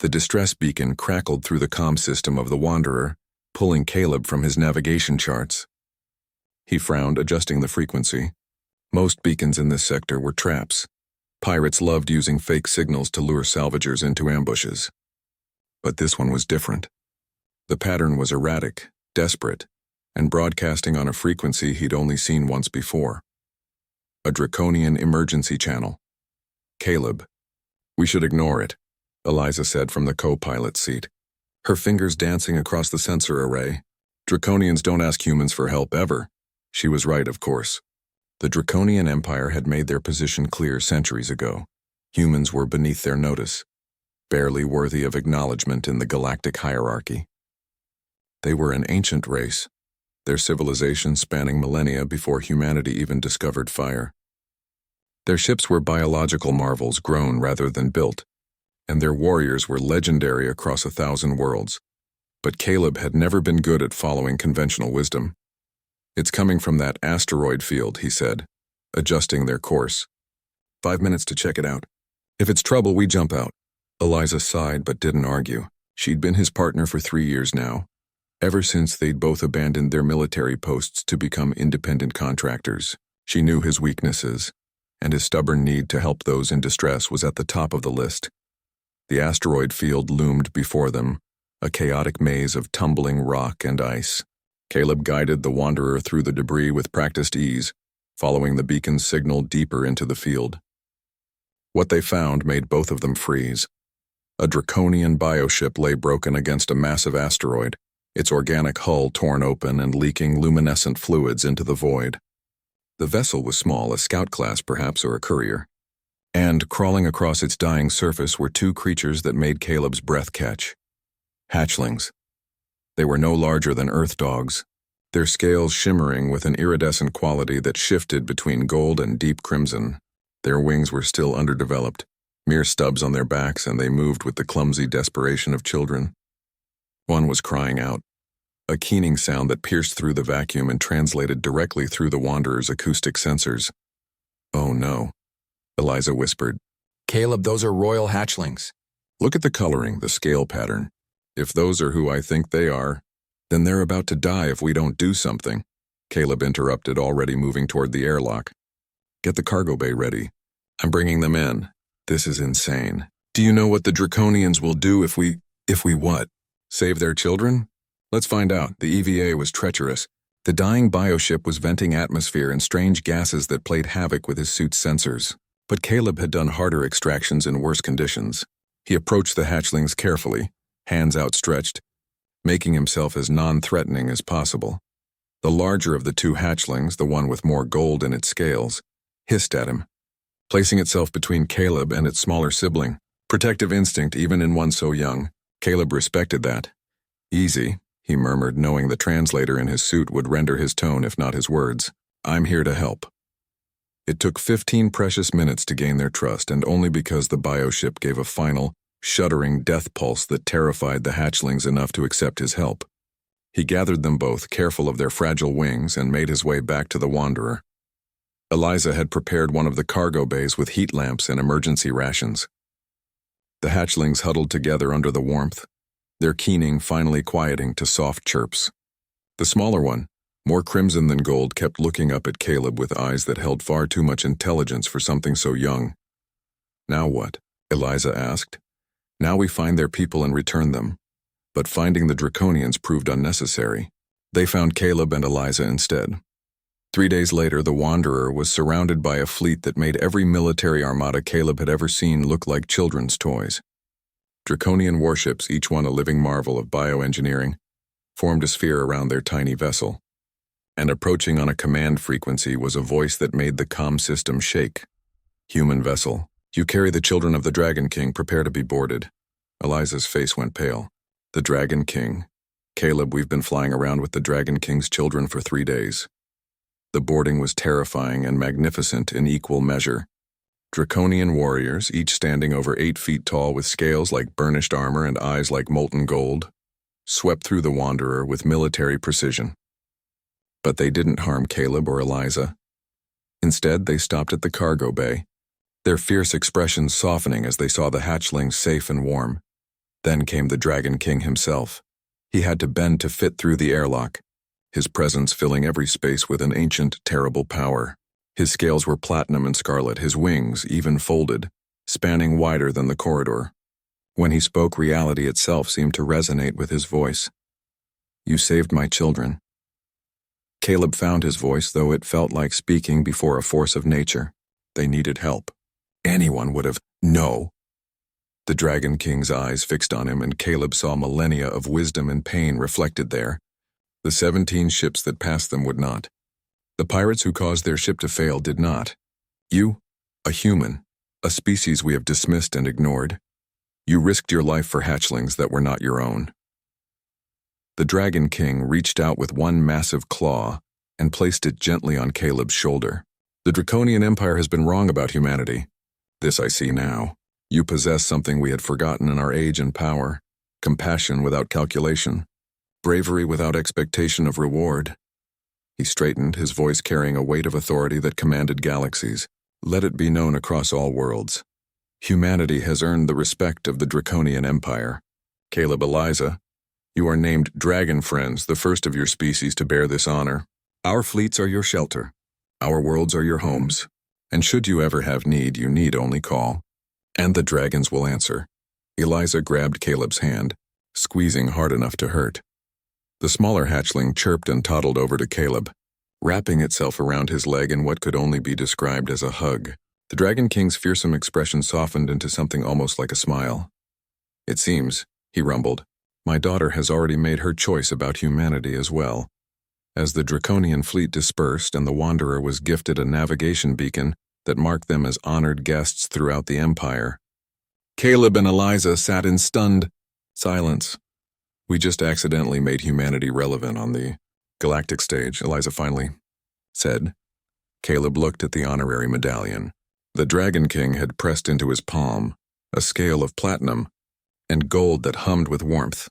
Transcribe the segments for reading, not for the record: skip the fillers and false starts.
The distress beacon crackled through the comm system of the Wanderer, pulling Caleb from his navigation charts. He frowned, adjusting the frequency. Most beacons in this sector were traps. Pirates loved using fake signals to lure salvagers into ambushes. But this one was different. The pattern was erratic, desperate, and broadcasting on a frequency he'd only seen once before. A draconian emergency channel. Caleb. We should ignore it, Eliza said from the co-pilot seat, her fingers dancing across the sensor array. Draconians don't ask humans for help ever. She was right, of course. The Draconian Empire had made their position clear centuries ago. Humans were beneath their notice, barely worthy of acknowledgement in the galactic hierarchy. They were an ancient race, their civilization spanning millennia before humanity even discovered fire. Their ships were biological marvels grown rather than built, and their warriors were legendary across 1,000 worlds. But Caleb had never been good at following conventional wisdom. It's coming from that asteroid field, he said, adjusting their course. 5 minutes to check it out. If it's trouble, we jump out. Eliza sighed but didn't argue. She'd been his partner for 3 years now, ever since they'd both abandoned their military posts to become independent contractors. She knew his weaknesses, and his stubborn need to help those in distress was at the top of the list. The asteroid field loomed before them, a chaotic maze of tumbling rock and ice. Caleb guided the Wanderer through the debris with practiced ease, following the beacon's signal deeper into the field. What they found made both of them freeze. A draconian bioship lay broken against a massive asteroid, its organic hull torn open and leaking luminescent fluids into the void. The vessel was small, a scout class perhaps, or a courier. And crawling across its dying surface were two creatures that made Caleb's breath catch. Hatchlings. They were no larger than earth dogs, their scales shimmering with an iridescent quality that shifted between gold and deep crimson. Their wings were still underdeveloped, mere stubs on their backs, and they moved with the clumsy desperation of children. One was crying out, a keening sound that pierced through the vacuum and translated directly through the Wanderer's acoustic sensors. "Oh no," Eliza whispered. "Caleb, those are royal hatchlings." "Look at the coloring, the scale pattern. If those are who I think they are, then they're about to die if we don't do something," Caleb interrupted, already moving toward the airlock. "Get the cargo bay ready. I'm bringing them in. This is insane. Do you know what the Draconians will do if we what? Save their children? Let's find out." The EVA was treacherous. The dying bioship was venting atmosphere and strange gases that played havoc with his suit's sensors. But Caleb had done harder extractions in worse conditions. He approached the hatchlings carefully, hands outstretched, making himself as non-threatening as possible. The larger of the two hatchlings, the one with more gold in its scales, hissed at him, placing itself between Caleb and its smaller sibling. Protective instinct even in one so young. Caleb respected that. "Easy," he murmured, knowing the translator in his suit would render his tone if not his words. "I'm here to help." It took 15 precious minutes to gain their trust, and only because the bioship gave a final, shuddering death pulse that terrified the hatchlings enough to accept his help. He gathered them both, careful of their fragile wings, and made his way back to the Wanderer. Eliza had prepared one of the cargo bays with heat lamps and emergency rations. The hatchlings huddled together under the warmth, their keening finally quieting to soft chirps. The smaller one, more crimson than gold, kept looking up at Caleb with eyes that held far too much intelligence for something so young. "Now what?" Eliza asked. "Now we find their people and return them." But finding the Draconians proved unnecessary. They found Caleb and Eliza instead. 3 days later, the Wanderer was surrounded by a fleet that made every military armada Caleb had ever seen look like children's toys. Draconian warships, each one a living marvel of bioengineering, formed a sphere around their tiny vessel. And approaching on a command frequency was a voice that made the comm system shake. "Human vessel. You carry the children of the Dragon King. Prepare to be boarded." Eliza's face went pale. "The Dragon King. Caleb, we've been flying around with the Dragon King's children for 3 days. The boarding was terrifying and magnificent in equal measure. Draconian warriors, each standing over 8 feet tall with scales like burnished armor and eyes like molten gold, swept through the Wanderer with military precision. But they didn't harm Caleb or Eliza. Instead, they stopped at the cargo bay, their fierce expressions softening as they saw the hatchlings safe and warm. Then came the Dragon King himself. He had to bend to fit through the airlock, his presence filling every space with an ancient, terrible power. His scales were platinum and scarlet, his wings even folded, spanning wider than the corridor. When he spoke, reality itself seemed to resonate with his voice. "You saved my children." Caleb found his voice, though it felt like speaking before a force of nature. They needed help. Anyone would have. No. The Dragon King's eyes fixed on him, and Caleb saw millennia of wisdom and pain reflected there. The 17 ships that passed them would not. The pirates who caused their ship to fail did not. You, a human, a species we have dismissed and ignored. You risked your life for hatchlings that were not your own. The Dragon King reached out with one massive claw and placed it gently on Caleb's shoulder. The Draconian Empire has been wrong about humanity. This I see now. You possess something we had forgotten in our age and power: compassion without calculation, bravery without expectation of reward. He straightened, his voice carrying a weight of authority that commanded galaxies. Let it be known across all worlds. Humanity has earned the respect of the Draconian Empire. Caleb, Eliza, you are named Dragon Friends, the first of your species to bear this honor. Our fleets are your shelter. Our worlds are your homes. And should you ever have need, you need only call. And the dragons will answer. Eliza grabbed Caleb's hand, squeezing hard enough to hurt. The smaller hatchling chirped and toddled over to Caleb, wrapping itself around his leg in what could only be described as a hug. The Dragon King's fearsome expression softened into something almost like a smile. "It seems," he rumbled, "my daughter has already made her choice about humanity as well." As the Draconian fleet dispersed and the Wanderer was gifted a navigation beacon that marked them as honored guests throughout the Empire, Caleb and Eliza sat in stunned silence. "We just accidentally made humanity relevant on the galactic stage," Eliza finally said. Caleb looked at the honorary medallion. The Dragon King had pressed into his palm, a scale of platinum and gold that hummed with warmth.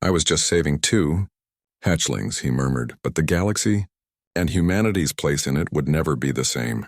"I was just saving 2 hatchlings," he murmured, "but the galaxy and humanity's place in it would never be the same."